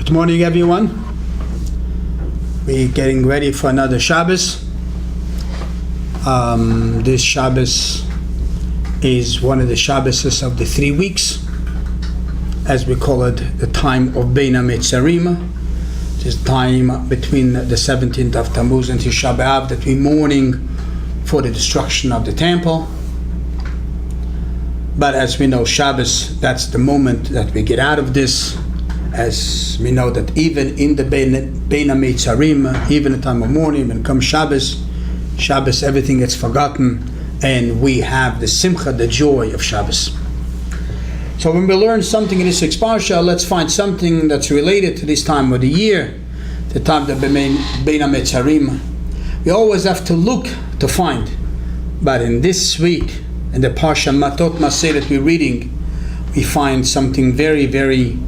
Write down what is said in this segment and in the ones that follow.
Good morning, everyone. We're getting ready for another Shabbos. This Shabbos is one of the Shabbos of the 3 weeks, as we call it, the time of Bein HaMetzarim. This time between the 17th of Tammuz and Tisha B'Av, that we're mourning for the destruction of the temple. But as we know, Shabbos, that's the moment that we get out of this. As we know that even in the Bein HaMetzarim, even the time of mourning, when comes Shabbos, everything gets forgotten, and we have the simcha, the joy of Shabbos. So when we learn something in this week's parsha, let's find something that's related to this time of the year, the time of the Bein HaMetzarim. We always have to look to find. But in this week, in the parsha Matot-Masei that we're reading, we find something very, very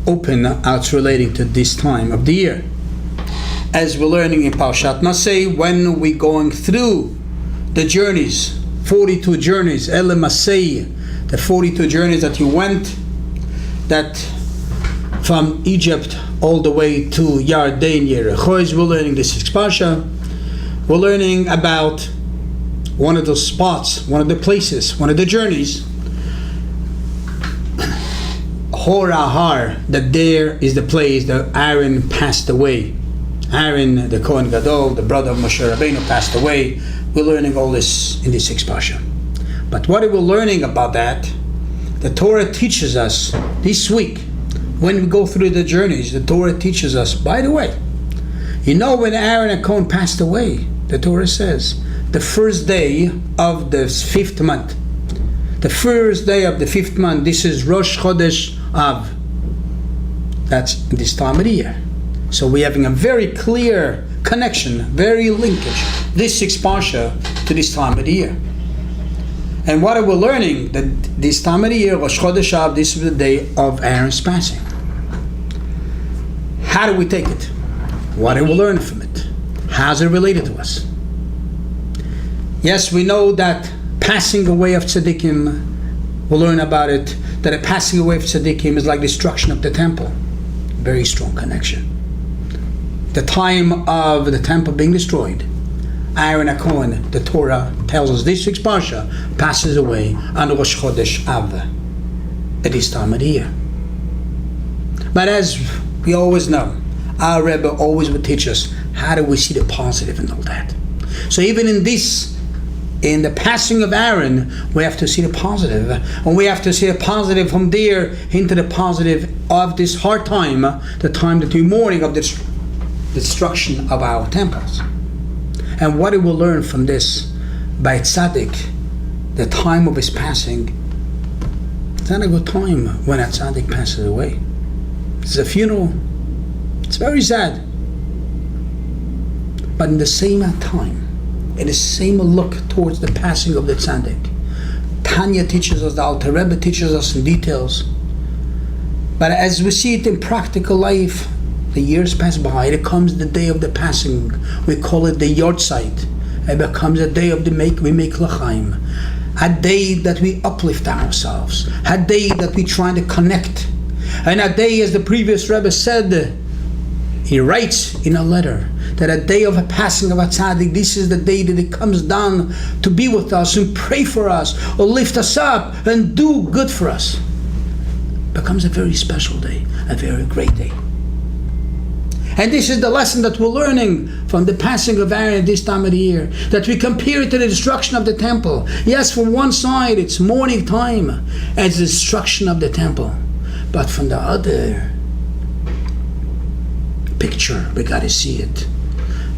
open out relating to this time of the year. As we're learning in Parshat Masei, when we're going through the journeys, 42 journeys, Ele Masei, the 42 journeys that you went, that from Egypt all the way to Yarden, Yericho, we're learning this Parsha. We're learning about one of those spots, one of the places, one of the journeys, Hor Ahar, that there is the place that Aaron passed away. Aaron, the Kohen Gadol, the brother of Moshe Rabbeinu, passed away. We're learning all this in this sixth parsha. But what are we learning about that? The Torah teaches us this week, when we go through the journeys, the Torah teaches us, by the way, you know when Aaron and Kohen passed away, the Torah says, the first day of the 5th month. The first day of the 5th month, this is Rosh Chodesh Av. That's this time of the year. So we're having a very clear connection, very linkage, this sixth parsha to this time of the year. And what are we learning? That this time of the year, Rosh Chodesh Av, this is the day of Aaron's passing. How do we take it? What do we learn from it? How's it related to us? Yes, we know that passing away of tzaddikim, we'll learn about it, that a passing away of tzaddikim is like destruction of the temple. Very strong connection. The time of the temple being destroyed, Aaron HaKohen, the Torah tells us this week's parsha, passes away on Rosh Chodesh Av, at this time of the year. But as we always know, our Rebbe always would teach us, how do we see the positive in all that? So even in this, in the passing of Aaron, we have to see the positive. And we have to see the positive from there into the positive of this hard time, the time that we're mourning of the destruction of our temples. And what do we learn from this? By tzaddik, the time of his passing, it's not a good time when a tzaddik passes away. It's a funeral. It's very sad. But in the same time, in the same look towards the passing of the tzaddik, Tanya teaches us, the Alter Rebbe teaches us in details. But as we see it in practical life, the years pass by, it comes the day of the passing. We call it the Yortzeit. It becomes a day of we make l'chaim. A day that we uplift ourselves. A day that we try to connect. And a day, as the previous Rebbe said, he writes in a letter, that a day of a passing of a tzaddik, this is the day that it comes down to be with us and pray for us, or lift us up and do good for us. It becomes a very special day, a very great day. And this is the lesson that we're learning from the passing of Aaron at this time of the year, that we compare it to the destruction of the temple. Yes, from one side it's mourning time as the destruction of the temple, but from the other picture, we got to see it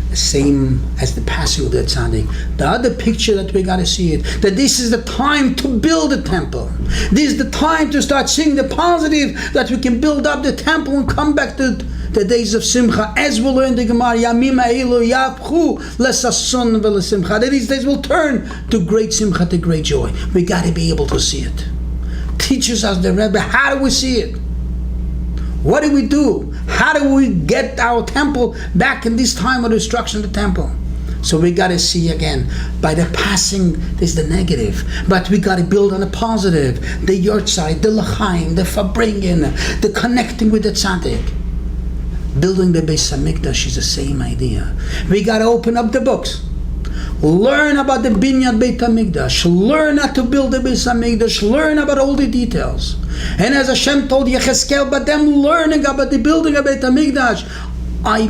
the same as the passing of the tzaddik. The other picture that we got to see it, that this is the time to build the temple. This is the time to start seeing the positive, that we can build up the temple and come back to the days of simcha, as we learn the Gemara, Yamim Ha'elu Yavchu Lesason V'Lesimcha, that these days will turn to great simcha, to great joy. We got to be able to see it. Teaches us the Rebbe, how do we see it? What do we do? How do we get our temple back in this time of destruction of the temple? So we got to see again, by the passing, there's the negative, but we got to build on the positive, the yortzeit, the l'chaim, the farbringen, the connecting with the tzaddik. Building the Beis HaMikdash is the same idea. We got to open up the books. Learn about the Binyan Beit HaMikdash. Learn how to build the Beis HaMikdash. Learn about all the details. And as Hashem told Yechezkel, but them learning about the building of Beit HaMikdash, I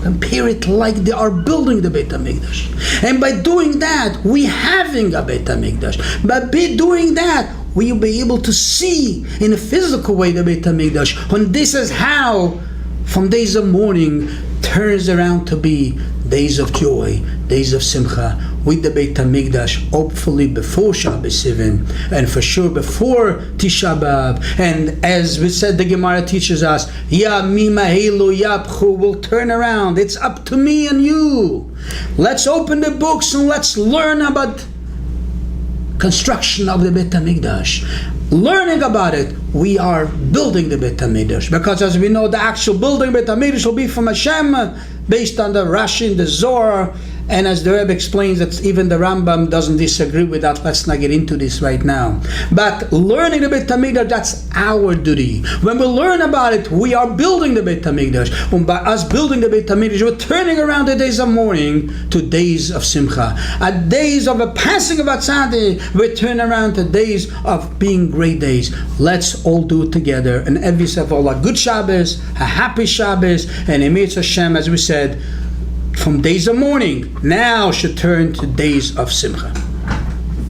compare it like they are building the Beit HaMikdash. And by doing that, we having a Beit HaMikdash. By doing that, we will be able to see in a physical way the Beit HaMikdash. And this is how, from days of mourning, turns around to be days of joy, days of simcha, with the Beit HaMikdash, hopefully before Shabbos even, and for sure before Tisha B'Av. And as we said, the Gemara teaches us, Ya mimahelu yapchu, will turn around. It's up to me and you. Let's open the books and let's learn about construction of the Beit HaMikdash. Learning about it, we are building the Beit HaMikdash. Because as we know, the actual building of Beit HaMikdash will be from Hashem, based on the Rashi and the Zohar. And as the Rebbe explains, that even the Rambam doesn't disagree with that. Let's not get into this right now. But learning the Beit HaMikdash, that's our duty. When we learn about it, we are building the Beit HaMikdash. And by us building the Beit HaMikdash, we're turning around the days of mourning to days of simcha. At days of a passing of a tzaddik, we turn around to days of being great days. Let's all do it together. And every of all, a good Shabbos, a happy Shabbos, and Emir Hashem, as we said, from days of mourning, now should turn to days of simcha.